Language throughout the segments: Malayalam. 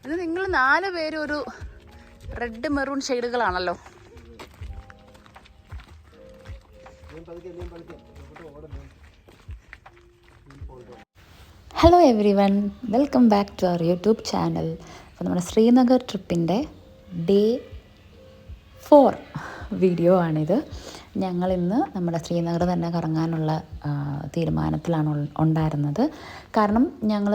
ഇത് നിങ്ങൾ 4 പേരും ഒരു റെഡ് മെറൂൺ ഷെയ്ഡുകളാണല്ലോ. Hello everyone, welcome back to our YouTube channel. അപ്പോൾ നമ്മുടെ ശ്രീനഗർ ട്രിപ്പിൻ്റെ ഡേ 4 വീഡിയോ ആണിത്. ഞങ്ങളിന്ന് നമ്മുടെ ശ്രീനഗർ തന്നെ കറങ്ങാനുള്ള തീരുമാനത്തിലാണ് ഉണ്ടായിരുന്നത്. കാരണം ഞങ്ങൾ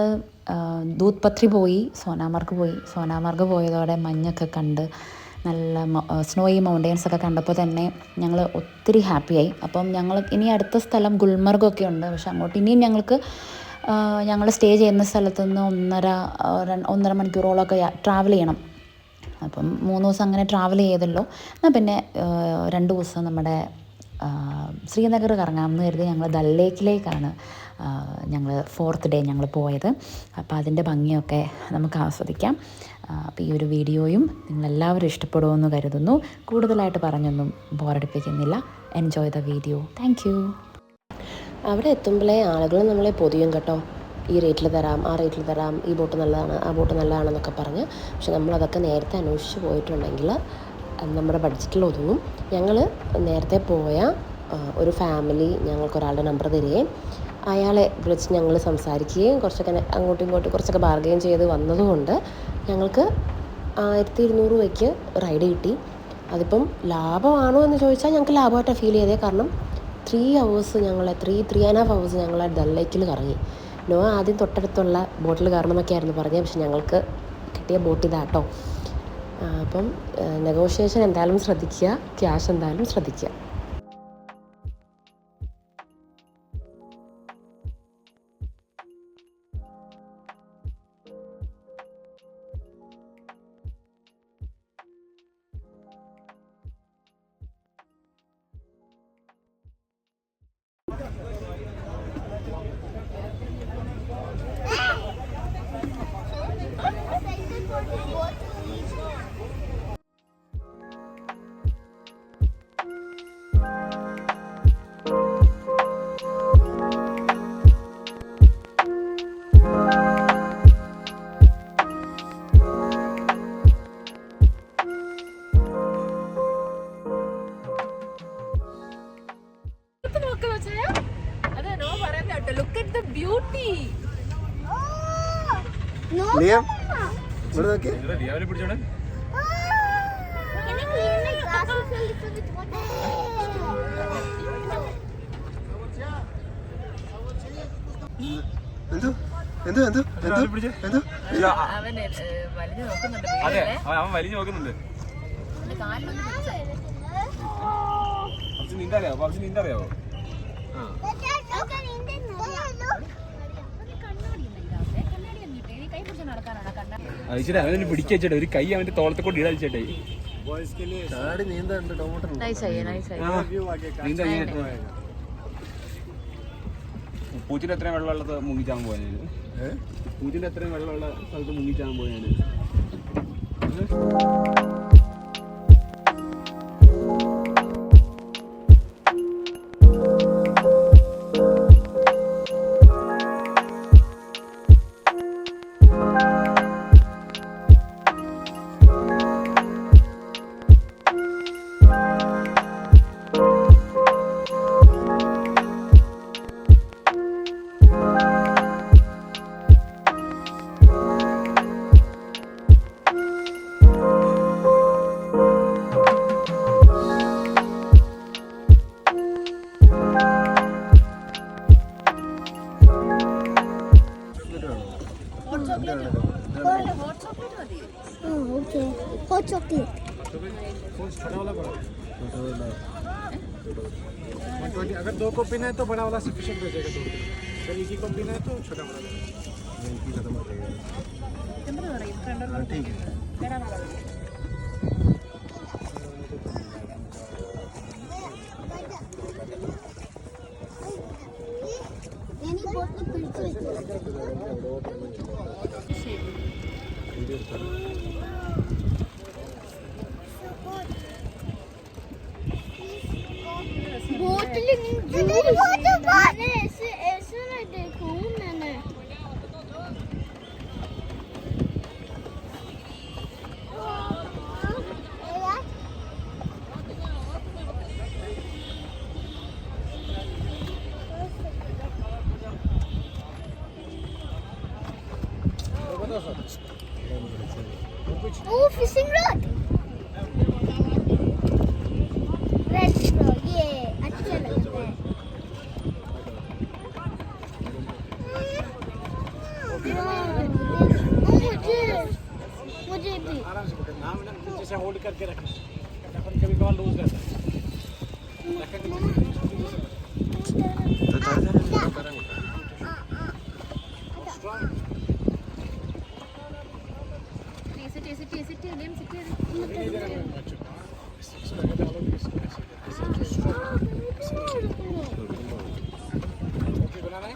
ദൂത് പത്രി പോയി, സോനാമാർഗ് പോയതോടെ മഞ്ഞൊക്കെ കണ്ട് നല്ല സ്നോയി മൗണ്ടെയ്ൻസൊക്കെ കണ്ടപ്പോൾ തന്നെ ഞങ്ങൾ ഒത്തിരി ഹാപ്പിയായി. അപ്പം ഞങ്ങൾ ഇനി അടുത്ത സ്ഥലം ഗുൽമർഗൊക്കെ ഉണ്ട്. പക്ഷെ അങ്ങോട്ട് ഇനിയും ഞങ്ങൾ സ്റ്റേ ചെയ്യുന്ന സ്ഥലത്ത് നിന്ന് 1.5 മണിക്കൂറോളമൊക്കെ ട്രാവൽ ചെയ്യണം. അപ്പം 3 ദിവസം അങ്ങനെ ട്രാവൽ ചെയ്തല്ലോ. എന്നാൽ പിന്നെ 2 ദിവസം നമ്മുടെ ശ്രീനഗർ കറങ്ങാമെന്ന് കരുതി ഞങ്ങൾ ദൽ ലേക്കിലേക്കാണ് ഞങ്ങൾ 4th ഡേ ഞങ്ങൾ പോയത്. അപ്പോൾ അതിൻ്റെ ഭംഗിയൊക്കെ നമുക്ക് ആസ്വദിക്കാം. അപ്പോൾ ഈ ഒരു വീഡിയോയും നിങ്ങളെല്ലാവരും ഇഷ്ടപ്പെടുമെന്ന് കരുതുന്നു. കൂടുതലായിട്ട് പറഞ്ഞൊന്നും ബോറടിപ്പിക്കുന്നില്ല. Enjoy the video. Thank you. അവിടെ എത്തുമ്പോഴേ ആളുകൾ നമ്മളെ പൊതിയും കേട്ടോ. ഈ റേറ്റിൽ തരാം, ആ റേറ്റിൽ തരാം, ഈ ബോട്ട് നല്ലതാണ്, ആ ബോട്ട് നല്ലതാണെന്നൊക്കെ പറഞ്ഞ്. പക്ഷെ നമ്മളതൊക്കെ നേരത്തെ അന്വേഷിച്ച് പോയിട്ടുണ്ടെങ്കിൽ നമ്മുടെ ബഡ്ജറ്റിൽ ഒതുങ്ങും. ഞങ്ങൾ നേരത്തെ പോയ ഒരു ഫാമിലി ഞങ്ങൾക്കൊരാളുടെ നമ്പർ തരികയും അയാളെ വിളിച്ച് ഞങ്ങൾ സംസാരിക്കുകയും കുറച്ചൊക്കെ അങ്ങോട്ടും ഇങ്ങോട്ടും കുറച്ചൊക്കെ ബാർഗെയിൻ ചെയ്ത് വന്നതുകൊണ്ട് ഞങ്ങൾക്ക് 1200 രൂപയ്ക്ക് റൈഡ് കിട്ടി. അതിപ്പം ലാഭമാണോ എന്ന് ചോദിച്ചാൽ ഞങ്ങൾക്ക് ലാഭമായിട്ടാണ് ഫീൽ ചെയ്തത്. കാരണം 3 hours ഞങ്ങൾ 3.5 hours ഞങ്ങൾ ദൽ ലേക്കിൽ കറങ്ങി. ആദ്യം തൊട്ടടുത്തുള്ള ബോട്ടിൽ കയറണമെന്നൊക്കെ ആയിരുന്നു പറഞ്ഞത്. പക്ഷെ ഞങ്ങൾക്ക് കിട്ടിയ ബോട്ട് ഇതാട്ടോ. അപ്പം നെഗോഷിയേഷൻ എന്തായാലും ശ്രദ്ധിക്കുക, ക്യാഷ് എന്തായാലും ശ്രദ്ധിക്കുക. Look at the beauty. Liam, ഇവിടെ നോക്കി. ലിയാവിനെ പിടിച്ചോണേ. അവൻ വലിഞ്ഞു നോക്കുന്നുണ്ട്. നീന്തറിയാവോ? അവനെ പിടിക്കട്ടെ, ഒരു കൈ അവന്റെ തോളത്തെ കൊണ്ട് ഇടച്ചേട്ടെ. പൂച്ചിന്റെ എത്രയും വെള്ളമുള്ളത് മുങ്ങിച്ചാൻ പോയാൽ പൂച്ചിന്റെ എത്രയും വെള്ളമുള്ള സ്ഥലത്ത് മുങ്ങിച്ചാൻ പോയാൽ हॉट चॉकलेट छोटा वाला बड़ा अगर 2 को पीना है तो बड़ा वाला सफिशिएंट हो जाएगा। 2 अगर एक ही को पीना है तो छोटा वाला खत्म हो जाएगा। ठीक है। Oh, fishing rod. Red rod. Yeah, अच्छा लगता है. मुझे भी. आराम से पकड़, नाम ना नीचे से होल्ड करके रखना, अपन कभी कभार लूज रहता है. रखने के लिए बनाना है.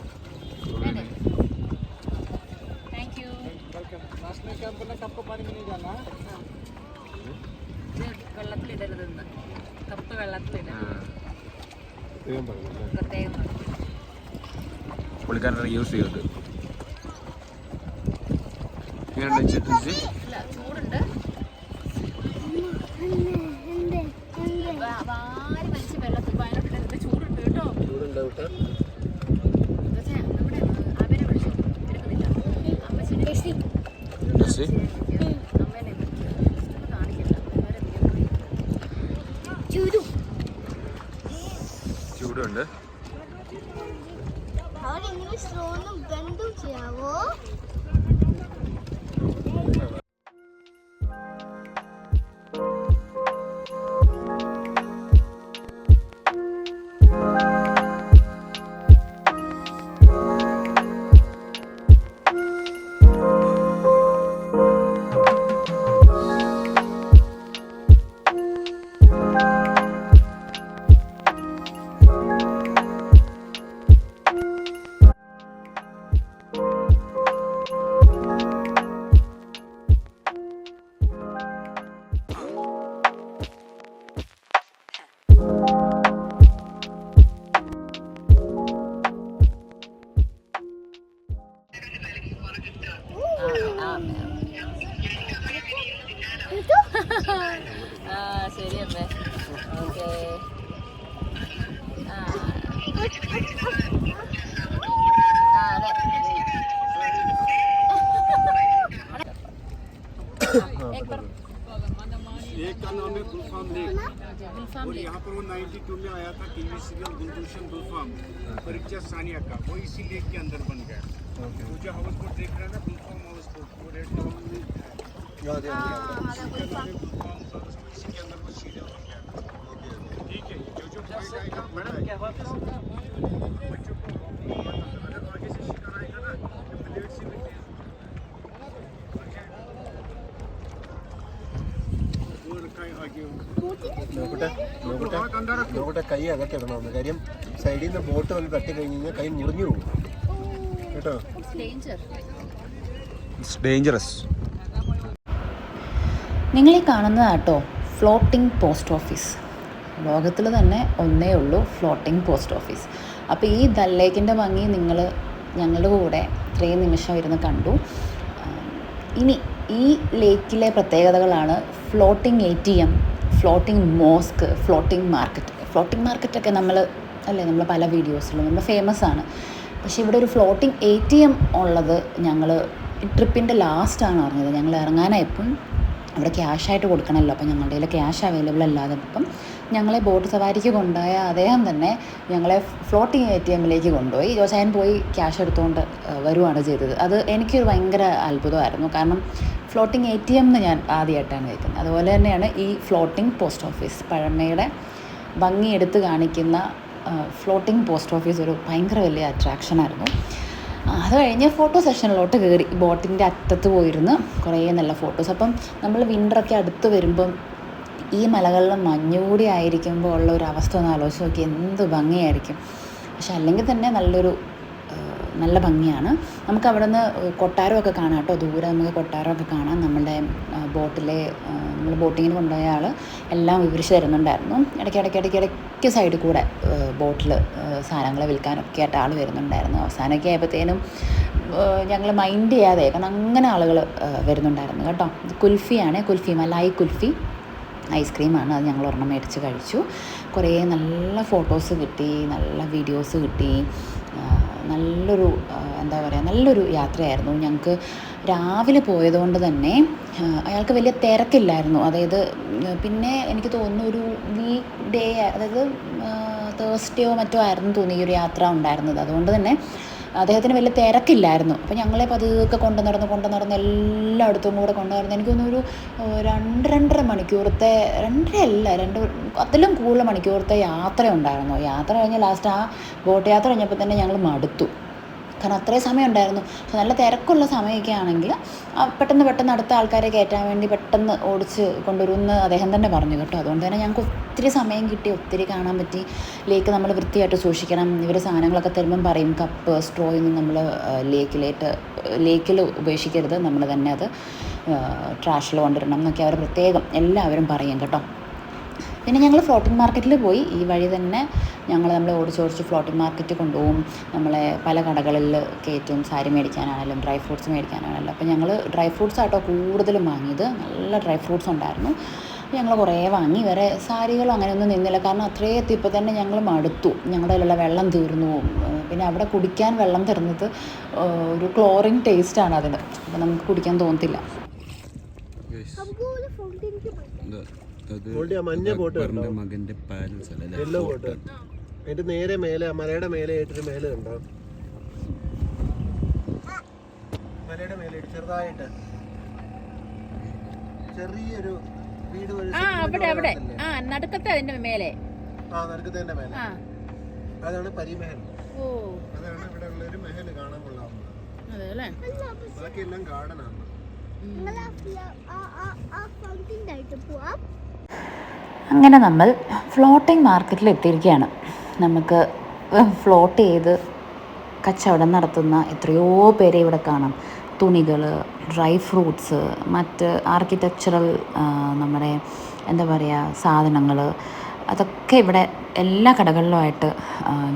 Thank you. नाचने के अंदर ना कप पानी में नहीं डालना. വെള്ളത്തിലിടരുതെന്ന്, കപ്പ് വെള്ളത്തിലിടരുത്. പ്രത്യേകം പറഞ്ഞു. പ്രത്യേകം പുള്ളിക്കാരനെ യൂസ് ചെയ്തിട്ട് ഇങ്ങനെ ഇല്ല, ചൂടുണ്ട്. വാരി വലിച്ച് വെള്ളത്തിൽ വയനാട്ടിലിടരുത്, ചൂടുണ്ട് കേട്ടോ. പക്ഷേ നമ്മുടെ അവരെ വിളിച്ചു എടുക്കുന്നില്ല. അമ്മച്ചിനെ അമ്മേനെ കാണിക്കില്ല. ചൂടുണ്ട്. और इंग्लिश दोनों बंद किया वो. ശരി അമ്മേ. ഓക്കെ. एक का नाम है गुलफाम लेक, और यहाँ पर वो 92 में आया था टीवी सीरियल गुलदुशन गुलफाम, परीक्षा सानिया का, वो इसी लेक के अंदर बन गया. वो जो हाउस बोट देख रहे हैं ना, गुलफाम हाउस बोट, वो रेड कलर में इसी के अंदर वो सीरियल बन गया. ठीक है, जो पॉइंट आएगा मैडम क्या बात है बच्चों को अगर आगे से शिकार आएगा ना, प्लेट से भी वो रखा है आगे. നോക്കട്ടെ കൈ അകത്ത് ഇടണമെന്ന്. കാര്യം സൈഡിൽ നിന്ന് ബോട്ട് വന്ന് തട്ടി കഴിഞ്ഞ് കഴിഞ്ഞാൽ കൈ മുറിഞ്ഞു പോകും കേട്ടോ. It's dangerous. നിങ്ങളീ കാണുന്നതാട്ടോ ഫ്ലോട്ടിംഗ് പോസ്റ്റ് ഓഫീസ്. ലോകത്തിൽ തന്നെ ഒന്നേ ഉള്ളൂ ഫ്ലോട്ടിംഗ് പോസ്റ്റ് ഓഫീസ്. അപ്പോൾ ഈ ദൽ ലേക്കിൻ്റെ ഭംഗി നിങ്ങൾ ഞങ്ങളുടെ കൂടെ ഇത്രയും നിമിഷം ഇരുന്ന് കണ്ടു. ഇനി ഈ ലേക്കിലെ പ്രത്യേകതകളാണ് floating ATM, floating mosque, floating market. Floating മാർക്കറ്റൊക്കെ നമ്മൾ പല വീഡിയോസിലും നമ്മൾ ഫേമസ് ആണ്. പക്ഷേ ഇവിടെ ഒരു ഫ്ലോട്ടിംഗ് ATM ഉള്ളത് ഞങ്ങൾ ട്രിപ്പിൻ്റെ ലാസ്റ്റാണ് അറിഞ്ഞത്. ഞങ്ങൾ ഇറങ്ങാനായപ്പം അവിടെ ക്യാഷായിട്ട് കൊടുക്കണമല്ലോ, അപ്പം ഞങ്ങളുടെ കയ്യിൽ ക്യാഷ് അവൈലബിൾ അല്ലാതെ ഇപ്പം ഞങ്ങളെ ബോട്ട് സവാരിക്ക് കൊണ്ടുപോയ അദ്ദേഹം തന്നെ ഞങ്ങളെ ഫ്ലോട്ടിംഗ് ATMലേക്ക് കൊണ്ടുപോയി. ജോസായൻ പോയി ക്യാഷ് എടുത്തുകൊണ്ട് വരുവാണ് ചെയ്തത്. അത് എനിക്കൊരു ഭയങ്കര അത്ഭുതമായിരുന്നു. കാരണം ഫ്ലോട്ടിംഗ് ATM എന്ന് ഞാൻ ആദ്യമായിട്ടാണ് കേൾക്കുന്നത്. അതുപോലെ തന്നെയാണ് ഈ ഫ്ലോട്ടിംഗ് പോസ്റ്റ് ഓഫീസ്. പഴമയുടെ ഭംഗി എടുത്ത് കാണിക്കുന്ന ഫ്ലോട്ടിംഗ് പോസ്റ്റ് ഓഫീസ് ഒരു ഭയങ്കര വലിയ അട്രാക്ഷനായിരുന്നു. അത് കഴിഞ്ഞ് ഫോട്ടോ സെഷനിലോട്ട് കയറി ബോട്ടിൻ്റെ അറ്റത്ത് പോയിരുന്ന് കുറേ നല്ല ഫോട്ടോസ്. അപ്പം നമ്മൾ വിൻ്ററൊക്കെ അടുത്ത് വരുമ്പം ഈ മലകളിൽ മഞ്ഞുകൂടി ആയിരിക്കുമ്പോൾ ഉള്ള ഒരു അവസ്ഥ ഒന്ന് ആലോചിച്ച് നോക്കി, എന്ത് ഭംഗിയായിരിക്കും. പക്ഷെ അല്ലെങ്കിൽ തന്നെ നല്ല ഭംഗിയാണ്. നമുക്ക് അവിടെ നിന്ന് കൊട്ടാരമൊക്കെ കാണാം കേട്ടോ. ദൂരെ നമുക്ക് കൊട്ടാരമൊക്കെ കാണാം. നമ്മുടെ നമ്മൾ ബോട്ടിങ്ങിന് കൊണ്ടുപോയ ആൾ എല്ലാം വിവരിച്ച് തരുന്നുണ്ടായിരുന്നു. ഇടയ്ക്ക് സൈഡിൽ കൂടെ ബോട്ടിൽ സാധനങ്ങൾ വിൽക്കാനൊക്കെ ആയിട്ട് ആൾ വരുന്നുണ്ടായിരുന്നു. അവസാനമൊക്കെ ആയപ്പോഴത്തേനും ഞങ്ങൾ മൈൻഡ് ചെയ്യാതെ, കാരണം അങ്ങനെ ആളുകൾ വരുന്നുണ്ടായിരുന്നു കേട്ടോ. ഇത് കുൽഫിയാണ്, മലായി കുൽഫി ഐസ്ക്രീമാണ്. അത് ഞങ്ങൾ ഒരെണ്ണം മേടിച്ച് കഴിച്ചു. കുറേ നല്ല ഫോട്ടോസ് കിട്ടി, നല്ല വീഡിയോസ് കിട്ടി. നല്ലൊരു യാത്രയായിരുന്നു. ഞങ്ങൾക്ക് രാവിലെ പോയതുകൊണ്ട് തന്നെ അയാൾക്ക് വലിയ തിരക്കില്ലായിരുന്നു. അതായത് പിന്നെ എനിക്ക് തോന്നുന്നു ഒരു വീക്ക് ഡേ, അതായത് തേഴ്സ്ഡേയോ മറ്റോ ആയിരുന്നു തോന്നി ഈ ഒരു യാത്ര ഉണ്ടായിരുന്നത്. അതുകൊണ്ട് തന്നെ അദ്ദേഹത്തിന് വലിയ തിരക്കില്ലായിരുന്നു. അപ്പോൾ ഞങ്ങളെ പതുക്കെ കൊണ്ടു നടന്ന് എല്ലായിടത്തും കൂടെ കൊണ്ടു നടന്ന് എനിക്ക് തോന്നുന്നു ഒരു 2-2.5 മണിക്കൂറത്തെ, 2 അതിലും കൂടുതൽ മണിക്കൂറത്തെ യാത്ര ഉണ്ടായിരുന്നു. യാത്ര കഴിഞ്ഞ് ലാസ്റ്റ് ആ ബോട്ട് യാത്ര കഴിഞ്ഞപ്പോൾ തന്നെ ഞങ്ങൾ മടുത്തു. കാരണം അത്രയും സമയം ഉണ്ടായിരുന്നു. പക്ഷെ നല്ല തിരക്കുള്ള സമയമൊക്കെ ആണെങ്കിൽ പെട്ടെന്ന് അടുത്ത ആൾക്കാരെ കയറ്റാൻ വേണ്ടി പെട്ടെന്ന് ഓടിച്ച് കൊണ്ടുവരുമെന്ന് അദ്ദേഹം തന്നെ പറഞ്ഞു കേട്ടോ. അതുകൊണ്ട് തന്നെ ഞങ്ങൾക്ക് ഒത്തിരി സമയം കിട്ടി, ഒത്തിരി കാണാൻ പറ്റി. ലേക്ക് നമ്മൾ വൃത്തിയായിട്ട് സൂക്ഷിക്കണം. ഇവർ സാധനങ്ങളൊക്കെ തരുമ്പം പറയും കപ്പ് സ്ട്രോയൊന്നും നമ്മൾ ലേക്കിൽ ഉപേക്ഷിക്കരുത്, നമ്മൾ തന്നെ അത് ട്രാഷിൽ കൊണ്ടിടണം എന്നൊക്കെ അവർ പ്രത്യേകം എല്ലാവരും പറയും കേട്ടോ. പിന്നെ ഞങ്ങൾ ഫ്ലോട്ടിംഗ് മാർക്കറ്റിൽ പോയി. ഈ വഴി തന്നെ നമ്മളെ ഓടിച്ചോടിച്ച് ഫ്ലോട്ടിംഗ് മാർക്കറ്റ് കൊണ്ടുപോകും, നമ്മളെ പല കടകളിൽ കയറ്റും, സാരി മേടിക്കാനാണെങ്കിലും ഡ്രൈ ഫ്രൂട്ട്സ് മേടിക്കാനാണെങ്കിലും. അപ്പോൾ ഞങ്ങൾ ഡ്രൈ ഫ്രൂട്ട്സ് ആട്ടോ കൂടുതലും വാങ്ങിയത്. നല്ല ഡ്രൈ ഫ്രൂട്ട്സ് ഉണ്ടായിരുന്നു. ഞങ്ങൾ കുറേ വാങ്ങി. വേറെ സാരികളും അങ്ങനെയൊന്നും നിന്നില്ല, കാരണം അത്രയും എത്തിയപ്പോൾ തന്നെ ഞങ്ങൾ മടുത്തു. ഞങ്ങളുടെ കയ്യിലുള്ള വെള്ളം തീർന്നു. പിന്നെ അവിടെ കുടിക്കാൻ വെള്ളം തരുന്നത് ഒരു ക്ലോറിൻ ടേസ്റ്റാണ് അതിന്. അപ്പോൾ നമുക്ക് കുടിക്കാൻ തോന്നത്തില്ല. മഞ്ഞ ബോട്ട്, യെല്ലോ ബോട്ട്, അതിന്റെ നേരെ മേലെ മലയുടെ മേലെ ആയിട്ടൊരു മേലെ ഉണ്ടോ, മലയുടെ മേലെ ചെറുതായിട്ട് ചെറിയൊരു വീട് അവിടെ നടുക്കത്തെ അതിന്റെ മേലെ, നടുക്കത്തെ മേലെ, അതാണ് പരിമഹൽ. അതാണ് ഇവിടെ ഉള്ള ഒരു മഹൽ കാണാൻ കൊള്ളാവുന്നത്. ബാക്കിയെല്ലാം ഗാർഡനാണ്. അങ്ങനെ നമ്മൾ ഫ്ലോട്ടിംഗ് മാർക്കറ്റിൽ എത്തിയിരിക്കുകയാണ്. നമുക്ക് ഫ്ലോട്ട് ചെയ്ത് കച്ചവടം നടത്തുന്ന എത്രയോ പേരെ ഇവിടെ കാണാം. തുണികൾ, ഡ്രൈ ഫ്രൂട്ട്സ്, മറ്റ് ആർക്കിടെക്ചറൽ നമ്മുടെ എന്താ പറയുക സാധനങ്ങൾ, അതൊക്കെ ഇവിടെ എല്ലാ കടകളിലുമായിട്ട്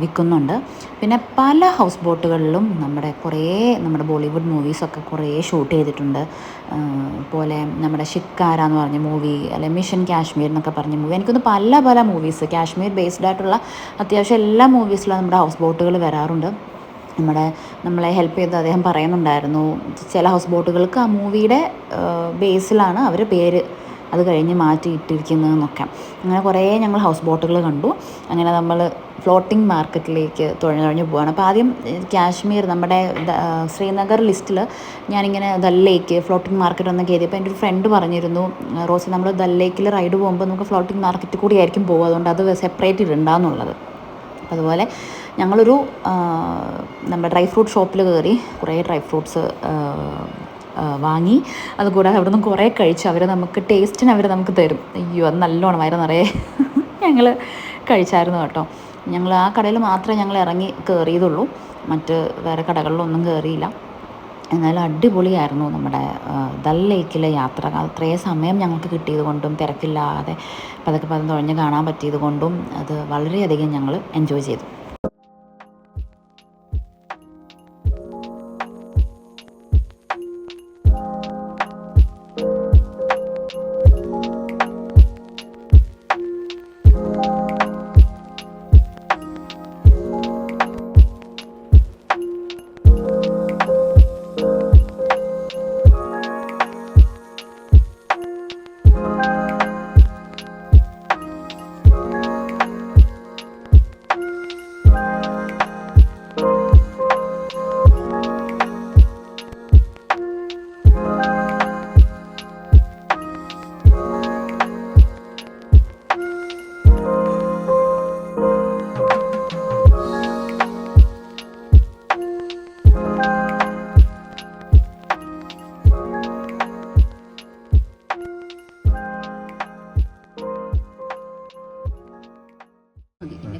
വിൽക്കുന്നുണ്ട്. പിന്നെ പല ഹൗസ് ബോട്ടുകളിലും നമ്മുടെ ബോളിവുഡ് മൂവീസൊക്കെ കുറേ ഷൂട്ട് ചെയ്തിട്ടുണ്ട്. പോലെ നമ്മുടെ ഷിക്കാര എന്ന് പറഞ്ഞ മൂവി, അല്ലെ മിഷൻ കാശ്മീർ എന്നൊക്കെ പറഞ്ഞ മൂവി, എനിക്കൊന്ന് പല മൂവീസ് കാശ്മീർ ബേസ്ഡ് ആയിട്ടുള്ള അത്യാവശ്യം എല്ലാ മൂവീസിലും നമ്മുടെ ഹൗസ് ബോട്ടുകൾ വരാറുണ്ട്. നമ്മളെ ഹെൽപ്പ് ചെയ്ത് അദ്ദേഹം പറയുന്നുണ്ടായിരുന്നു, ചില ഹൗസ് ബോട്ടുകൾക്ക് ആ മൂവിയുടെ ബേസിലാണ് അവർ പേര് അത് കഴിഞ്ഞ് മാറ്റിയിട്ടിരിക്കുന്നതെന്നൊക്കെ. അങ്ങനെ കുറേ ഞങ്ങൾ ഹൗസ് ബോട്ടുകൾ കണ്ടു. അങ്ങനെ നമ്മൾ ഫ്ലോട്ടിംഗ് മാർക്കറ്റിലേക്ക് തുഴഞ്ഞു പോവുകയാണ്. അപ്പോൾ ആദ്യം കാശ്മീർ, നമ്മുടെ ശ്രീനഗർ ലിസ്റ്റിൽ ഞാനിങ്ങനെ ദൽ ലേക്ക് ഫ്ലോട്ടിംഗ് മാർക്കറ്റ് ഒന്ന് കയറിയപ്പോൾ എൻ്റെ ഒരു ഫ്രണ്ട് പറഞ്ഞിരുന്നു, റോസി നമ്മൾ ദൽ ലേക്കിൽ റൈഡ് പോകുമ്പോൾ നമുക്ക് ഫ്ലോട്ടിംഗ് മാർക്കറ്റ് കൂടി ആയിരിക്കും പോകുക, അതുകൊണ്ട് അത് സെപ്പറേറ്റ് ഇടണ്ടെന്നുള്ളത്. അപ്പോൾ അതുപോലെ ഞങ്ങളൊരു നമ്മുടെ ഡ്രൈ ഫ്രൂട്ട് ഷോപ്പിൽ കയറി കുറേ ഡ്രൈ ഫ്രൂട്ട്സ് വാങ്ങി. അതുകൂടാതെ അവിടെ നിന്ന് കുറേ കഴിച്ച് അവർ നമുക്ക് ടേസ്റ്റിന് നമുക്ക് തരും. അയ്യോ, അത് നല്ലോണം വയറ് നിറയെ ഞങ്ങൾ കഴിച്ചായിരുന്നു കേട്ടോ. ഞങ്ങൾ ആ കടയിൽ മാത്രമേ ഞങ്ങൾ ഇറങ്ങി കയറിയതുള്ളൂ, മറ്റ് വേറെ കടകളിലൊന്നും കയറിയില്ല. എന്നാലും അടിപൊളിയായിരുന്നു നമ്മുടെ ദൽ ലേക്കിലെ യാത്ര. അത്രയും സമയം ഞങ്ങൾക്ക് കിട്ടിയത് കൊണ്ടും തിരക്കില്ലാതെ പതുക്കെ തുഴഞ്ഞ് കാണാൻ പറ്റിയത് കൊണ്ടും അത് വളരെയധികം ഞങ്ങൾ എൻജോയ് ചെയ്തു.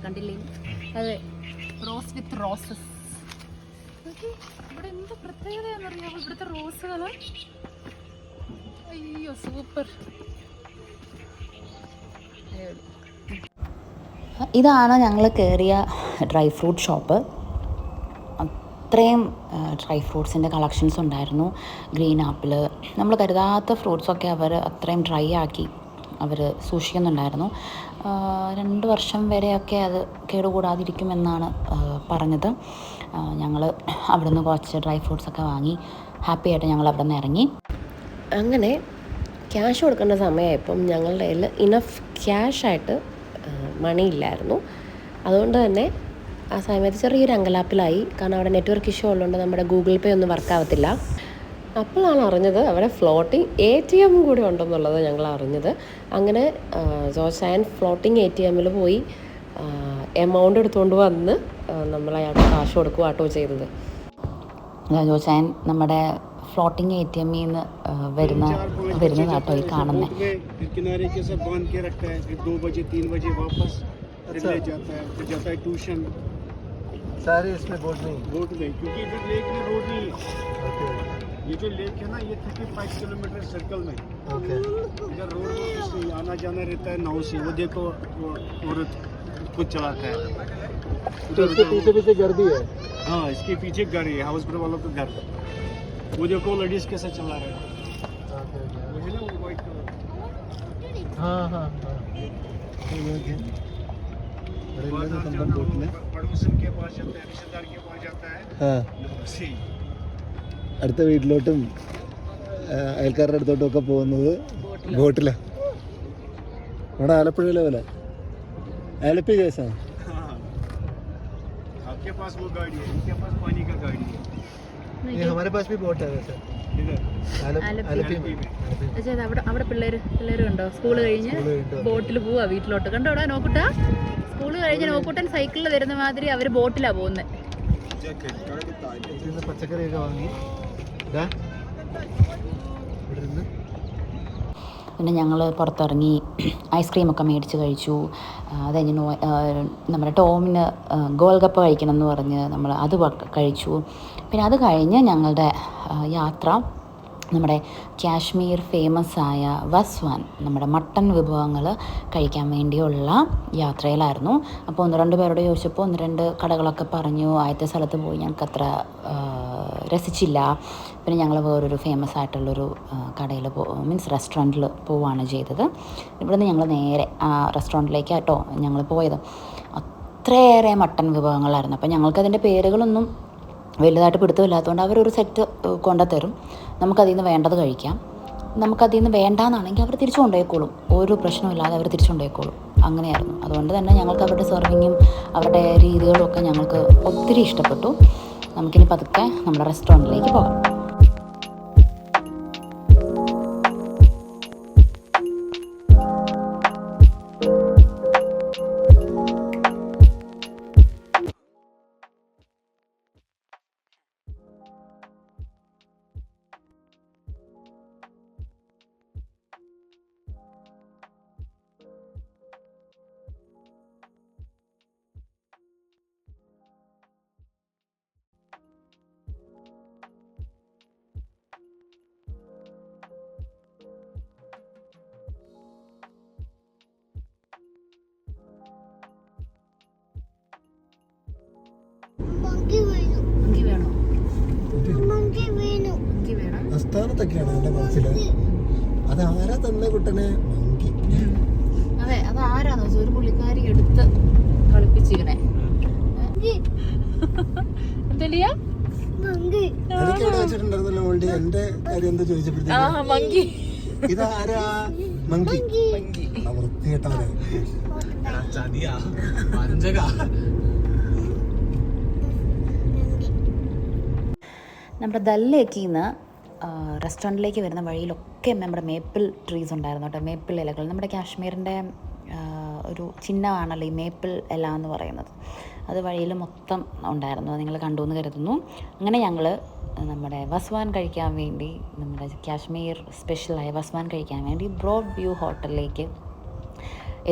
കണ്ടില്ലേ, അതെ, റോസ് വിത്ത് റോസസ്. ഇവിടെ എന്ത് പ്രത്യേകതയാണെന്നറിയാമോ ഇവിടുത്തെ റോസുകൾ? അയ്യോ സൂപ്പർ. ഇതാണ് ഞങ്ങൾ കയറിയ ഡ്രൈ ഫ്രൂട്ട് ഷോപ്പ്. അത്രയും ഡ്രൈ ഫ്രൂട്ട്സിൻ്റെ കളക്ഷൻസ് ഉണ്ടായിരുന്നു. ഗ്രീൻ ആപ്പിൾ, നമ്മൾ കരുതാത്ത ഫ്രൂട്ട്സൊക്കെ അവർ അത്രയും ഡ്രൈ ആക്കി അവർ സൂക്ഷിക്കുന്നുണ്ടായിരുന്നു. 2 വർഷം വരെയൊക്കെ അത് കേടുകൂടാതിരിക്കുമെന്നാണ് പറഞ്ഞത്. ഞങ്ങൾ അവിടെ നിന്ന് കുറച്ച് ഡ്രൈ ഫ്രൂട്ട്സൊക്കെ വാങ്ങി. ഹാപ്പി ആയിട്ട് ഞങ്ങൾ അവിടെ നിന്ന് ഇറങ്ങി. അങ്ങനെ ക്യാഷ് കൊടുക്കേണ്ട സമയമായപ്പം ഞങ്ങളുടെ കയ്യിൽ ഇനഫ് ക്യാഷായിട്ട് മണി ഇല്ലായിരുന്നു. അതുകൊണ്ട് തന്നെ ആ സമയത്ത് ചെറിയൊരു അങ്കലാപ്പിലായി. കാരണം അവിടെ നെറ്റ്വർക്ക് ഇഷ്യൂ ഉള്ളതുകൊണ്ട് നമ്മുടെ ഗൂഗിൾ പേ ഒന്നും വർക്കാവത്തില്ല. അപ്പോഴാണ് അറിഞ്ഞത് അവിടെ ഫ്ലോട്ടിംഗ് ATM കൂടി ഉണ്ടെന്നുള്ളത് ഞങ്ങൾ അറിഞ്ഞത്. അങ്ങനെ ജോസാൻ ഫ്ലോട്ടിംഗ് ATMൽ പോയി എമൗണ്ട് എടുത്തുകൊണ്ട് വന്ന് നമ്മൾ അയാൾക്ക് കാശ് കൊടുക്കുക ആട്ടോ ചെയ്തത്. ജോസാൻ നമ്മുടെ ഫ്ലോട്ടിംഗ് ATMൽ നിന്ന് വരുന്നതാട്ടോ ഈ കാണുന്നത്. किनारे के सब बांध के रखता है, फिर 2 बजे 3 बजे वापस फिर ले जाता है, फिर जाता है ट्यूशन. सारे इसमें बोट नहीं क्योंकि इधर लेक में रोड नहीं है. ये जो लेक है ना, ये 35 किलोमीटर सर्कल में. इधर रोड से आना जाना रहता है नाव से. वो देखो वो औरत खुद चलाता है. पीछे घर भी है. हाँ, इसके पीछे घर है, हाउस बोट वालों का घर. वो देखो लेडीज कैसे चला रहे हैं. वो है ना वो व्हाइट कलर. हाँ पड़ोसन के पास जाता है, रिश्तेदार के पास जाता है. हाँ, അടുത്ത വീട്ടിലോട്ടും അയൽക്കാരുടെ അടുത്തോട്ടും ഒക്കെ പോകുന്നത് ബോട്ടിലാണ്. നമ്മുടെ ആലപ്പുഴയിലെ പോലെ ആലപ്പി കേസാണ്. आपके पास वो गाड़ी है, इनके पास पानी का गाड़ी है. ये हमारे पास भी बोट है वैसे. इधर ആലപ്പി പക്ഷേ അവിടെ പിള്ളേരും ഉണ്ടോ? സ്കൂൾ കഴിഞ്ഞ് ബോട്ടിൽ പോവാ വീട്ടിലോട്ട്. കണ്ടോ അവിടെ നോക്കൂട്ടാ, സ്കൂൾ കഴിഞ്ഞ് നോക്കൂട്ടൻ സൈക്കിളിൽ വരുന്ന മാതിരി അവർ ബോട്ടിലാണ് പോകുന്നത്. പച്ചക്കറിയൊക്കെ വാങ്ങി പിന്നെ ഞങ്ങൾ പുറത്തിറങ്ങി ഐസ്ക്രീമൊക്കെ മേടിച്ച് കഴിച്ചു. അത് കഴിഞ്ഞ് നമ്മുടെ ടോമിന് ഗോൾഗപ്പ കഴിക്കണം എന്ന് പറഞ്ഞ് നമ്മൾ അത് കഴിച്ചു. പിന്നെ അത് കഴിഞ്ഞ് ഞങ്ങളുടെ യാത്ര നമ്മുടെ കാശ്മീർ ഫേമസ് ആയ വസ്വാൻ, നമ്മുടെ മട്ടൺ വിഭവങ്ങൾ കഴിക്കാൻ വേണ്ടിയുള്ള യാത്രയിലായിരുന്നു. അപ്പോൾ 1-2 പേരോട് ചോദിച്ചപ്പോൾ 1-2 കടകളൊക്കെ പറഞ്ഞു. ആദ്യത്തെ സ്ഥലത്ത് പോയി ഞങ്ങൾക്ക് അത്ര രസിച്ചില്ല. പിന്നെ ഞങ്ങൾ വേറൊരു ഫേമസ് ആയിട്ടുള്ളൊരു കടയിൽ മീൻസ് റെസ്റ്റോറൻറ്റിൽ പോവുകയാണ് ചെയ്തത്. ഇവിടെ നിന്ന് ഞങ്ങൾ നേരെ ആ റെസ്റ്റോറൻറ്റിലേക്കാട്ടോ ഞങ്ങൾ പോയത്. അത്രയേറെ മട്ടൺ വിഭവങ്ങളായിരുന്നു. അപ്പോൾ ഞങ്ങൾക്കതിൻ്റെ പേരുകളൊന്നും വലുതായിട്ട് പിടുത്തമില്ലാത്തതുകൊണ്ട് അവരൊരു സെറ്റ് കൊണ്ടുതരും. നമുക്കതിൽ നിന്ന് വേണ്ടത് കഴിക്കാം. നമുക്കതിൽ നിന്ന് വേണ്ടാന്നാണെങ്കിൽ അവർ തിരിച്ചു കൊണ്ടുപോയിക്കോളും. ഒരു പ്രശ്നമില്ലാതെ അവർ തിരിച്ചു കൊണ്ടുപോയിക്കോളും. അങ്ങനെയായിരുന്നു. അതുകൊണ്ട് തന്നെ ഞങ്ങൾക്ക് അവരുടെ സെർവിങ്ങും അവരുടെ രീതികളും ഒക്കെ ഞങ്ങൾക്ക് ഒത്തിരി ഇഷ്ടപ്പെട്ടു. നമുക്കിനി പതുക്കെ നമ്മുടെ റെസ്റ്റോറൻറ്റിലേക്ക് പോകാം. അസ്ഥാനത്തൊക്കെയാണ് എൻ്റെ മനസ്സിൽ. അത് ആരാ തന്നെ കുട്ടനെ മങ്കി. അതെ, അത് ആരാന്ന് വെച്ചാൽ ഒരു പുള്ളിക്കാരി എടുത്ത് കളിപ്പിച്ചിരിക്കണേ. എന്തല്ലയാ എനിക്ക് ഇവിടെ വെച്ചിട്ടുണ്ടായിരുന്നല്ലോ ഓൾഡി. എന്റെ കാര്യം എന്താ ചോദിച്ചപ്പോഴത്തേക്ക് ഇതാരാ മങ്കി വൃത്തികെട്ടവരെ. നമ്മുടെ ദൽ ലേക്കിൽ നിന്ന് റെസ്റ്റോറൻറ്റിലേക്ക് വരുന്ന വഴിയിലൊക്കെ നമ്മുടെ മേപ്പിൾ ട്രീസ് ഉണ്ടായിരുന്നു കേട്ടോ. മേപ്പിൾ ഇലകൾ നമ്മുടെ കാശ്മീരിൻ്റെ ഒരു ചിഹ്നമാണല്ലോ ഈ മേപ്പിൾ ഇല എന്ന് പറയുന്നത്. അത് വഴിയിൽ മൊത്തം ഉണ്ടായിരുന്നു. അത് നിങ്ങൾ കണ്ടു എന്ന് കരുതുന്നു. അങ്ങനെ ഞങ്ങൾ നമ്മുടെ വസ്വാൻ കഴിക്കാൻ വേണ്ടി, നമ്മുടെ കാശ്മീർ സ്പെഷ്യലായ വസ്വാൻ കഴിക്കാൻ വേണ്ടി ബ്രോഡ് വ്യൂ ഹോട്ടലിലേക്ക്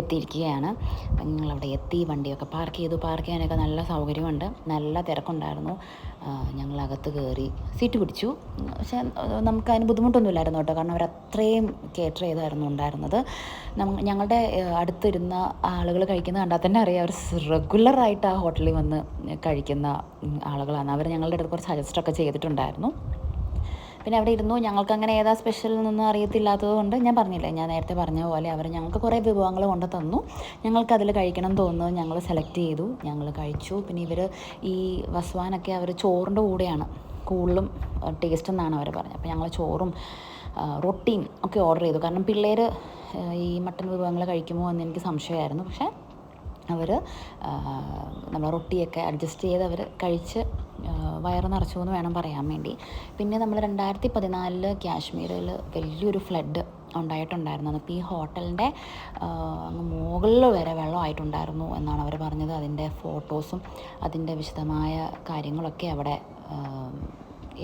എത്തിയിരിക്കുകയാണ്. അപ്പം ഞങ്ങളവിടെ എത്തി, വണ്ടിയൊക്കെ പാർക്ക് ചെയ്തു. പാർക്ക് ചെയ്യാനൊക്കെ നല്ല സൗകര്യമുണ്ട്. നല്ല തിരക്കുണ്ടായിരുന്നു. ഞങ്ങളകത്ത് കയറി സീറ്റ് പിടിച്ചു. പക്ഷേ നമുക്കതിന് ബുദ്ധിമുട്ടൊന്നുമില്ലായിരുന്നു കേട്ടോ. കാരണം അവരത്രയും കേറ്റർ ചെയ്തായിരുന്നു ഉണ്ടായിരുന്നത്. ഞങ്ങളുടെ അടുത്തിരുന്ന ആളുകൾ കഴിക്കുന്നത് കണ്ടാൽ തന്നെ അറിയാം അവർ റെഗുലറായിട്ട് ആ ഹോട്ടലിൽ വന്ന് കഴിക്കുന്ന ആളുകളാണ്. അവർ ഞങ്ങളുടെ അടുത്ത് കുറച്ച് സജസ്റ്റൊക്കെ ചെയ്തിട്ടുണ്ടായിരുന്നു. പിന്നെ അവിടെ ഇരുന്നു. ഞങ്ങൾക്ക് അങ്ങനെ ഏതാ സ്പെഷ്യൽ എന്നൊന്നും അറിയത്തില്ലാത്തത് കൊണ്ട് ഞാൻ പറഞ്ഞില്ലേ, ഞാൻ നേരത്തെ പറഞ്ഞ പോലെ അവർ ഞങ്ങൾക്ക് കുറേ വിഭവങ്ങൾ കൊണ്ട് തന്നു. ഞങ്ങൾക്കതിൽ കഴിക്കണം തോന്നുന്നത് ഞങ്ങൾ സെലക്ട് ചെയ്തു, ഞങ്ങൾ കഴിച്ചു. പിന്നെ ഇവർ ഈ വസ്വാനൊക്കെ അവർ ചോറിൻ്റെ കൂടെയാണ് കൂടുതലും ടേസ്റ്റ് എന്നാണ് അവർ പറഞ്ഞത്. അപ്പോൾ ഞങ്ങൾ ചോറും റൊട്ടിയും ഒക്കെ ഓർഡർ ചെയ്തു. കാരണം പിള്ളേർ ഈ മട്ടൻ വിഭവങ്ങൾ കഴിക്കുമോ എന്ന് എനിക്ക് സംശയമായിരുന്നു. പക്ഷേ അവർ നമ്മൾ റൊട്ടിയൊക്കെ അഡ്ജസ്റ്റ് ചെയ്ത് അവർ കഴിച്ച് വയറ് നിറച്ചു എന്ന് വേണം പറയാൻ വേണ്ടി. പിന്നെ നമ്മൾ 2014 കാശ്മീരിൽ വലിയൊരു ഫ്ലഡ് ഉണ്ടായിട്ടുണ്ടായിരുന്നു. അപ്പോൾ ഈ ഹോട്ടലിൻ്റെ അങ്ങ് മുകളിൽ വരെ വെള്ളമായിട്ടുണ്ടായിരുന്നു എന്നാണ് അവർ പറഞ്ഞത്. അതിൻ്റെ ഫോട്ടോസും അതിൻ്റെ വിശദമായ കാര്യങ്ങളൊക്കെ അവിടെ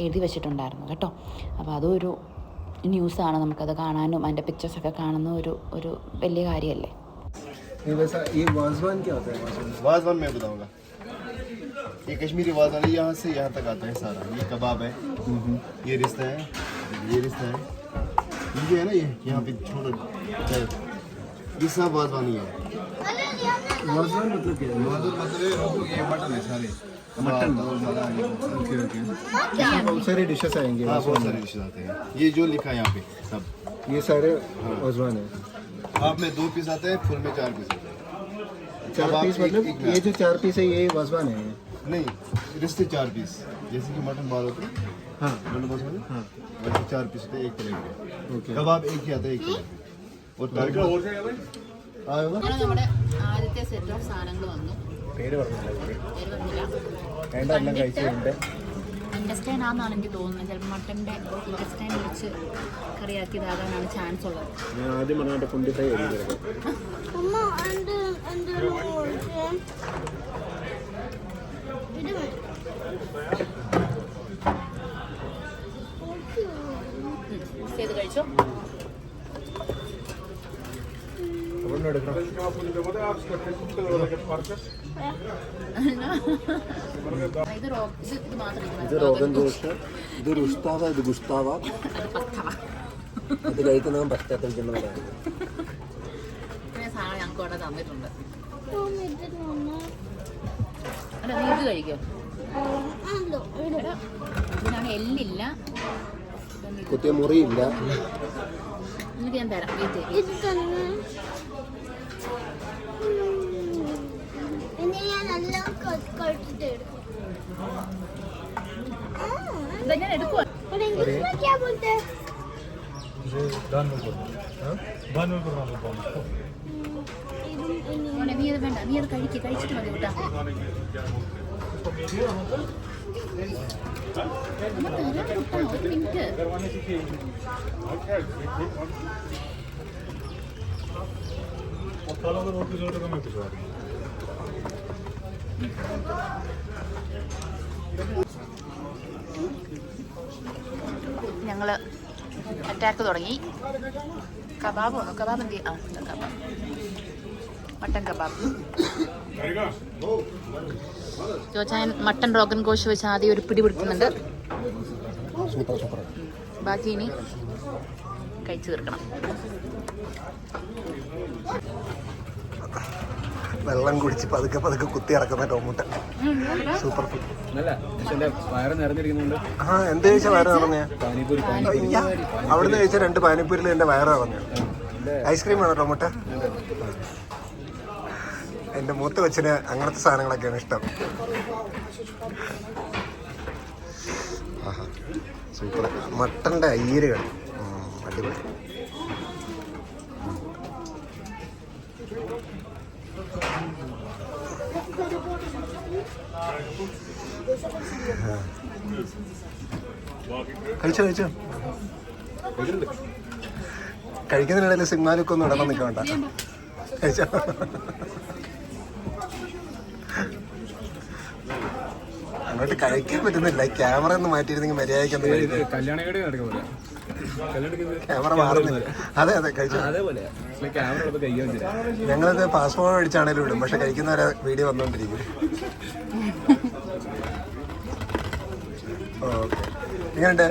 എഴുതി വെച്ചിട്ടുണ്ടായിരുന്നു കേട്ടോ. അപ്പോൾ അതൊരു ന്യൂസാണ്. നമുക്കത് കാണാനും അതിൻ്റെ പിക്ചേഴ്സൊക്കെ കാണുന്ന ഒരു വലിയ കാര്യമല്ലേ. ये वाजवान क्या होता है? वाजवान मैं बताऊंगा। ये कश्मीरी वाजवान है, यहाँ से यहाँ तक आता है सारा। ये कबाब है, ये रिश्ता है, ये रिश्ता है, ये जो है ना, ये यहाँ पे छोड़ो, ये सब वाजवान ही है। वाजवान मतलब क्या है? वाजवान मतलब ये मटन है सारे, मटन। Okay okay. इसमें बहुत सारे डिशेस आएंगे। हाँ बहुत सारे डिशेज आते हैं। ये जो लिखा है यहाँ पे सब, ये सारे वाजवान है। हाफ में 2 पीस आते हैं, फुल में 4 पीस आते हैं। 4 पीस मतलब ये जो 4 पीस है ये वाजवान है? नहीं, रिश्ते 4 पीस, जैसे कि मटन बाल होते हैं, हाँ मटन मसाले, हाँ वैसे 4 पीस होते हैं एक प्लेट में। ओके। कबाब एक ही आता है, एक प्लेट में। और टारगेट और जाएगा നമ്മുടെ ആദ്യത്തെ സെറ്റ് ഓഫ് സാധനങ്ങൾ വന്നു. പേര് പറഞ്ഞില്ല. പേര് പറഞ്ഞില്ല. ഇൻഡസ്റ്റൈൻ ആണെന്നാണ് എനിക്ക് തോന്നുന്നത്. ചിലപ്പോൾ മട്ടൻ്റെ ഇൻഡസ്റ്റൈൻ ഒഴിച്ച് കറിയാക്കിയതാകാനാണ് ചാൻസ് ഉള്ളത്. ഞാൻ ആദ്യം പറഞ്ഞ ഫുഡ് ഫ്രൈ ചെയ്തത്. Mama, and ചെയ്ത് കഴിച്ചോ. അവിടെ എടുക്കണം. ഇത് മാത്രം ഇത് റോഗൻ ജോഷ്, ഇത് റുസ്താവ, ഇത് ഗുസ്താവ. ഇത് കഴിക്കുന്നതും പശ്ചാത്തലിക്കുന്നവരാണ്. സാധനം ഞങ്ങൾക്ക് ഇവിടെ തന്നിട്ടുണ്ട്. Mama. അല്ല നീ ഇത് കഴിക്കോ. ഇതിനാണ് എല്ലില്ല, കുത്തിയ മുറിയില്ല. എനിക്ക് ഞാൻ തരാം. വെയിറ്റ് ചെയ്യ്. ഇത് തന്നെ. ഇനി ഞാൻ എല്ലാം കഴിച്ചിട്ട് എടുക്കും. ഇതാ ഞാൻ എടുക്കുവാ. और इंग्लिश में क्या बोलते हैं? മോനെ നീ അത് വേണ്ട, നീ അത് കഴിച്ചിട്ട് മതി കേട്ടോ. ഒരു മിനിറ്റ്. ഞങ്ങൾ അറ്റാക്ക് തുടങ്ങി. കബാബ് വന്നു. കബാബ് എന്ത് ചെയ്യും? Kebab, mutton kebab. ചോദിച്ചാൽ മട്ടൻ റോഗൻ ഗോഷ് വെച്ച് ആദ്യം ഒരു പിടി പിടിക്കുന്നുണ്ട്. ബാക്കി ഇനി കഴിച്ചു തീർക്കണം. വെള്ളം കുടിച്ച് പതുക്കെ പതുക്കെ കുത്തി ഇറക്കുന്ന ടോമുട്ട സൂപ്പർ ഫുഡ്. വയറ് നിറഞ്ഞിരിക്കുന്നുണ്ട്. ആ എന്ത് കഴിച്ചാൽ വയറ് നിറഞ്ഞ? പാനിപൂരി. അവിടുന്ന് കഴിച്ച 2 പാനിപ്പൂരിൽ എൻ്റെ വയറ് നിറഞ്ഞു. ഐസ്ക്രീം വേണോ ടോമുട്ട? എൻ്റെ മൂത്ത കൊച്ചിന് അങ്ങനത്തെ സാധനങ്ങളൊക്കെയാണ് ഇഷ്ടം. ആഹാ സൂപ്പർ. മട്ടൻ്റെ അയ്യരുകൾ അടിപൊളി. കഴിച്ചോ കഴിച്ചോ. കഴിക്കുന്നതിനിടയിൽ സിനിമാലൊക്കെ ഇടണം നിൽക്കണ്ട. കഴിച്ചോ. അങ്ങോട്ട് കഴിക്കാൻ പറ്റുന്നില്ല. ക്യാമറ ഒന്ന് മാറ്റിയിരുന്നെങ്കിൽ മര്യാദയ്ക്കൊന്ന് കഴിക്കും. കല്യാണക്കടയിൽ നടക്കുന്നില്ല. ക്യാമറ മാറുന്നില്ല. അതെ അതെ കഴിച്ചു. അതേപോലെ ക്യാമറ കഴിക്കാൻ. ഞങ്ങളിത് പാസ്പോർട്ട് അടിച്ചാണേലും ഇടും, പക്ഷെ കഴിക്കുന്നവരെ വീഡിയോ വന്നുകൊണ്ടിരിക്കും. ഓക്കെ എങ്ങനെയുണ്ട്?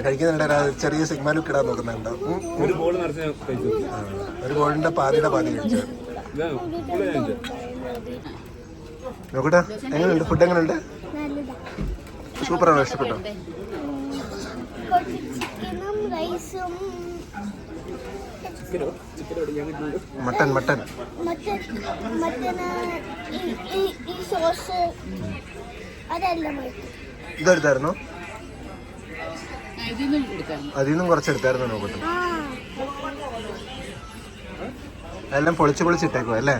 കഴിക്കുന്നുണ്ട്. ചെറിയ സിഗ്മ ലുക്ക് ഇടാൻ നോക്കുന്നുണ്ട്. ഒരു ബോൾ നിറച്ച് കഴിച്ചു. ഒരു ബോളിന്റെ പാതിയുടെ പാതി കഴിച്ചു. നോക്കട്ടെ എങ്ങനെയുണ്ട്? ഫുഡ് എങ്ങനെയുണ്ട്? സൂപ്പറാണോ? ഇഷ്ടപ്പെട്ടോ? ചിക്കനും റൈസും മട്ടൻ മറ്റേ ഈ സോസ് അതെല്ലാം ഇതെടുത്തായിരുന്നോ? അതിൽ നിന്നും കുറച്ചെടുത്തായിരുന്നു നോക്കട്ടെ. എല്ലാം പൊളിച്ചിട്ടേക്കോ അല്ലേ?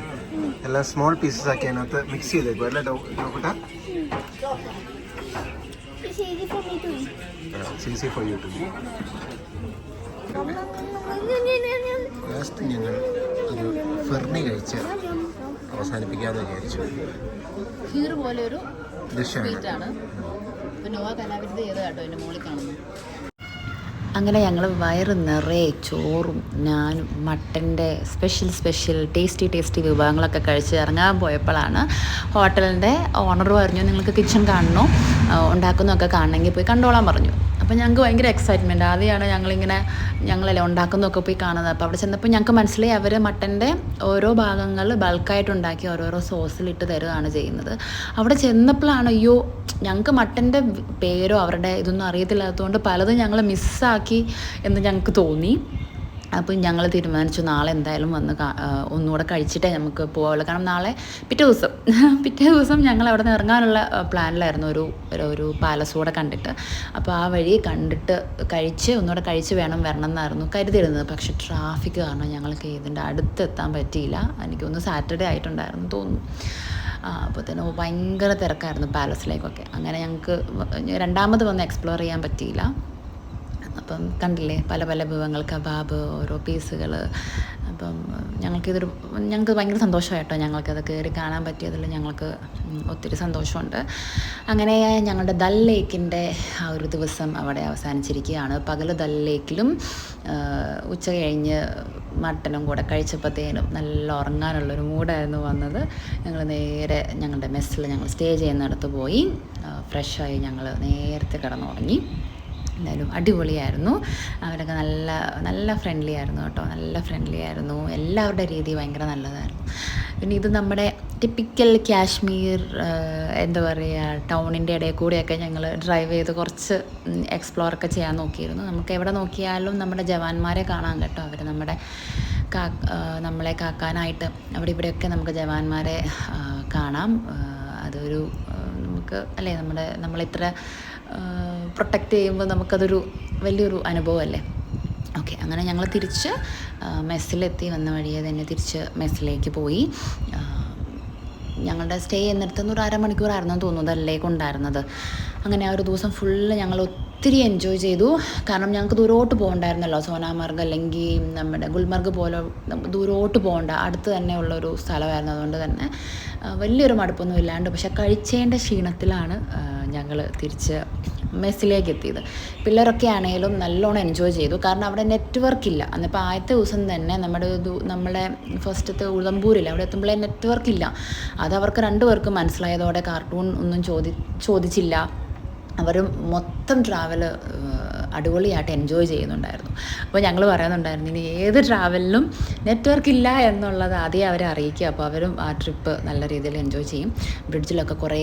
എല്ലാം സ്മോൾ പീസസ് ആക്കി അതിനകത്ത് മിക്സ് ചെയ്തേക്കോ അല്ലേ നോക്കട്ടെ? Easy for you to last ഞങ്ങൾ ഒരു ഫെർണി കഴിച്ച് അവസാനിപ്പിക്കാമെന്ന് വിചാരിച്ചു. ഖീർ പോലെ ഒരു ഡിഷാണ്. സ്വീറ്റാണ്. ഇപ്പം നോവ കലാവിരുദ്ധ ചെയ്ത കേട്ടോ എൻ്റെ മുകളിൽ കാണുന്നു. അങ്ങനെ ഞങ്ങൾ വയറ് നിറയെ ചോറും ഞാനും മട്ടൻ്റെ സ്പെഷ്യൽ ടേസ്റ്റി വിഭവങ്ങളൊക്കെ കഴിച്ച് ഇറങ്ങാൻ പോയപ്പോഴാണ് ഹോട്ടലിൻ്റെ ഓണർ പറഞ്ഞു നിങ്ങൾക്ക് കിച്ചൺ കാണണോ ഉണ്ടാക്കുന്നതൊക്കെ കാണണമെങ്കിൽ പോയി കണ്ടോളാൻ പറഞ്ഞു. അപ്പോൾ ഞങ്ങൾക്ക് ഭയങ്കര എക്സൈറ്റ്മെൻറ്റ്. ആദ്യമാണ് ഞങ്ങളല്ലേ ഉണ്ടാക്കുന്നതൊക്കെ പോയി കാണുന്നത്. അപ്പോൾ അവിടെ ചെന്നപ്പോൾ ഞങ്ങൾക്ക് മനസ്സിലായി അവർ മട്ടൻ്റെ ഓരോ ഭാഗങ്ങൾ ബൾക്കായിട്ടുണ്ടാക്കി ഓരോരോ സോസിലിട്ട് തരുകയാണ് ചെയ്യുന്നത്. അവിടെ ചെന്നപ്പോഴാണ് അയ്യോ ഞങ്ങൾക്ക് മട്ടൻ്റെ പേരോ അവരുടെ ഇതൊന്നും അറിയത്തില്ലാത്തതുകൊണ്ട് പലതും ഞങ്ങൾ മിസ്സാക്കി എന്ന് ഞങ്ങൾക്ക് തോന്നി. അപ്പം ഞങ്ങൾ തീരുമാനിച്ചു നാളെ എന്തായാലും വന്ന് ഒന്നുകൂടെ കഴിച്ചിട്ടേ നമുക്ക് പോകാവുള്ളൂ. കാരണം നാളെ പിറ്റേ ദിവസം ഞങ്ങൾ അവിടെ നിന്ന് ഇറങ്ങാനുള്ള പ്ലാനിലായിരുന്നു. ഒരു പാലസ് കൂടെ കണ്ടിട്ട്. അപ്പോൾ ആ വഴി കണ്ടിട്ട് ഒന്നുകൂടെ കഴിച്ച് വരണം എന്നായിരുന്നു കരുതിയിരുന്നത്. പക്ഷേ ട്രാഫിക് കാരണം ഞങ്ങൾക്ക് ഇതിൻ്റെ അടുത്തെത്താൻ പറ്റിയില്ല. എനിക്കൊന്ന് സാറ്റർഡേ ആയിട്ടുണ്ടായിരുന്നു തോന്നുന്നു. അപ്പോൾ തന്നെ ഭയങ്കര തിരക്കായിരുന്നു പാലസിലേക്കൊക്കെ. അങ്ങനെ ഞങ്ങൾക്ക് രണ്ടാമത് വന്ന് എക്സ്പ്ലോർ ചെയ്യാൻ പറ്റിയില്ല. അപ്പം കണ്ടില്ലേ പല വിഭവങ്ങൾ, കബാബ്, ഓരോ പീസുകൾ. അപ്പം ഞങ്ങൾക്ക് ഭയങ്കര സന്തോഷമായിട്ടോ ഞങ്ങൾക്കത് കയറി കാണാൻ പറ്റിയതിൽ ഞങ്ങൾക്ക് ഒത്തിരി സന്തോഷമുണ്ട്. അങ്ങനെ ഞങ്ങളുടെ ദൽ ലേക്കിൻ്റെ ആ ഒരു ദിവസം അവിടെ അവസാനിച്ചിരിക്കുകയാണ്. പകൽ ദൽ ലേക്കിലും ഉച്ച കഴിഞ്ഞ് മട്ടനും കൂടെ കഴിച്ചപ്പോഴത്തേനും നല്ല ഉറങ്ങാനുള്ളൊരു മൂഡായിരുന്നു വന്നത്. ഞങ്ങൾ നേരെ ഞങ്ങളുടെ മെസ്സിൽ ഞങ്ങൾ സ്റ്റേ ചെയ്യുന്നിടത്ത് പോയി ഫ്രഷായി ഞങ്ങൾ നേരത്തെ കിടന്നുറങ്ങി. എന്തായാലും അടിപൊളിയായിരുന്നു. അവരൊക്കെ നല്ല ഫ്രണ്ട്ലി ആയിരുന്നു കേട്ടോ. നല്ല ഫ്രണ്ട്ലി ആയിരുന്നു. എല്ലാവരുടെ രീതി ഭയങ്കര നല്ലതായിരുന്നു. പിന്നെ ഇത് നമ്മുടെ ടിപ്പിക്കൽ കാശ്മീർ എന്താ പറയുക ടൗണിൻ്റെ ഇടയിൽ കൂടെയൊക്കെ ഞങ്ങൾ ഡ്രൈവ് ചെയ്ത് കുറച്ച് എക്സ്പ്ലോറൊക്കെ ചെയ്യാൻ നോക്കിയിരുന്നു. നമുക്ക് എവിടെ നോക്കിയാലും നമ്മുടെ ജവാന്മാരെ കാണാൻ കേട്ടോ. അവർ നമ്മളെ കാക്കാനായിട്ട് അവിടെ ഇവിടെയൊക്കെ നമുക്ക് ജവാന്മാരെ കാണാം. അതൊരു നമുക്ക് അല്ലേ നമ്മളിത്ര പ്രൊട്ടക്റ്റ് ചെയ്യുമ്പോൾ നമുക്കതൊരു വലിയൊരു അനുഭവമല്ലേ. ഓക്കെ, അങ്ങനെ ഞങ്ങൾ തിരിച്ച് മെസ്സിലെത്തി. വന്ന വഴിയെ തന്നെ തിരിച്ച് മെസ്സിലേക്ക് പോയി. ഞങ്ങളുടെ സ്റ്റേ ചെയ്യുന്നിടത്തുനിന്ന് ഒരു അരമണിക്കൂറായിരുന്നു തോന്നുന്നത് അതിലേക്ക് ഉണ്ടായിരുന്നത്. അങ്ങനെ ആ ഒരു ദിവസം ഫുള്ള് ഞങ്ങൾ ഒത്തിരി എൻജോയ് ചെയ്തു. കാരണം ഞങ്ങൾക്ക് ദൂരോട്ട് പോകണ്ടായിരുന്നല്ലോ. സോനാമർഗ് അല്ലെങ്കിൽ നമ്മുടെ ഗുൽമർഗ് പോലെ ദൂരോട്ട് പോകണ്ട, അടുത്ത് തന്നെ ഉള്ളൊരു സ്ഥലമായിരുന്നു. അതുകൊണ്ട് തന്നെ വലിയൊരു മടുപ്പൊന്നും ഇല്ലാണ്ട് പക്ഷെ കഴിച്ചതിൻ്റെ ക്ഷീണത്തിലാണ് ഞങ്ങൾ തിരിച്ച് മെസ്സിലേക്ക് എത്തിയത്. പിള്ളേരൊക്കെ ആണെങ്കിലും നല്ലോണം എൻജോയ് ചെയ്തു. കാരണം അവിടെ നെറ്റ്വർക്ക് ഇല്ല. അന്നിപ്പോൾ ആദ്യത്തെ ദിവസം തന്നെ നമ്മളെ ഫസ്റ്റത്തെ ഉളമ്പൂരില്ല അവിടെ എത്തുമ്പോഴേ നെറ്റ്വർക്ക് ഇല്ല. അതവർക്ക് രണ്ടുപേർക്കും മനസ്സിലായതോടെ കാർട്ടൂൺ ഒന്നും ചോദിച്ചില്ല. അവർ മൊത്തം ട്രാവൽ അടിപൊളിയായിട്ട് എൻജോയ് ചെയ്യുന്നുണ്ടായിരുന്നു. അപ്പോൾ ഞങ്ങൾ പറയുന്നുണ്ടായിരുന്നു ഇനി ഏത് ട്രാവലിലും നെറ്റ്വർക്ക് ഇല്ല എന്നുള്ളത് ആദ്യം അവരെ അറിയിക്കുക. അപ്പോൾ അവരും ആ ട്രിപ്പ് നല്ല രീതിയിൽ എൻജോയ് ചെയ്യും. ബ്രിഡ്ജിലൊക്കെ കുറേ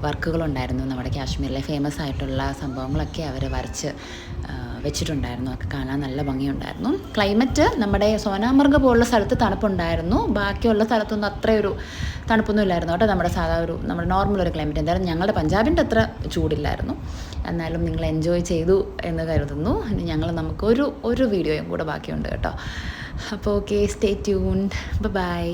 വർക്കുകളുണ്ടായിരുന്നു. നമ്മുടെ കാശ്മീരിലെ ഫേമസ് ആയിട്ടുള്ള സംഭവങ്ങളൊക്കെ അവർ വരച്ച് വെച്ചിട്ടുണ്ടായിരുന്നു. ഒക്കെ കാണാൻ നല്ല ഭംഗിയുണ്ടായിരുന്നു. ക്ലൈമറ്റ് നമ്മുടെ സോനാമർഗ് പോലുള്ള സ്ഥലത്ത് തണുപ്പുണ്ടായിരുന്നു. ബാക്കിയുള്ള സ്ഥലത്തൊന്നും അത്രയൊരു തണുപ്പൊന്നും ഇല്ലായിരുന്നു കേട്ടോ. നമ്മുടെ നോർമൽ ഒരു ക്ലൈമറ്റ്. എന്തായാലും ഞങ്ങളുടെ പഞ്ചാബിൻ്റെ അത്ര ചൂടില്ലായിരുന്നു. എന്നാലും നിങ്ങൾ എൻജോയ് ചെയ്തു എന്ന് കരുതുന്നു. ഇനി നമുക്കൊരു വീഡിയോയും കൂടെ ബാക്കിയുണ്ട് കേട്ടോ. അപ്പോൾ ഓക്കെ, സ്റ്റേ ട്യൂൺഡ്. ബൈ.